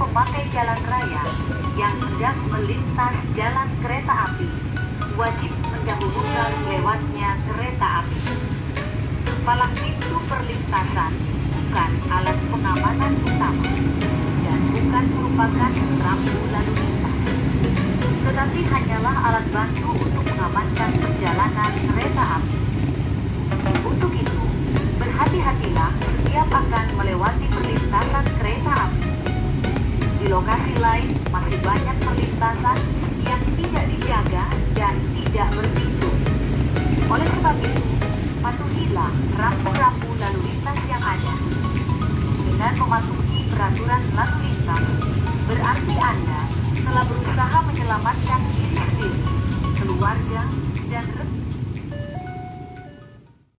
pemakai jalan raya yang hendak melintas jalan kereta api wajib mendahulukan lewatnya kereta api. Palang pintu perlintasan bukan alat pengamanan utama dan bukan merupakan rambu lalu lintas, tetapi hanyalah alat bantu untuk mengamankan perjalanan kereta api. Untuk itu, berhati-hatilah setiap akan melewati perlintasan kereta api. Di lokasi lain masih banyak perlintasan yang tidak dijaga dan tidak berpintu. Oleh sebab itu, patuhilah rambu-rambu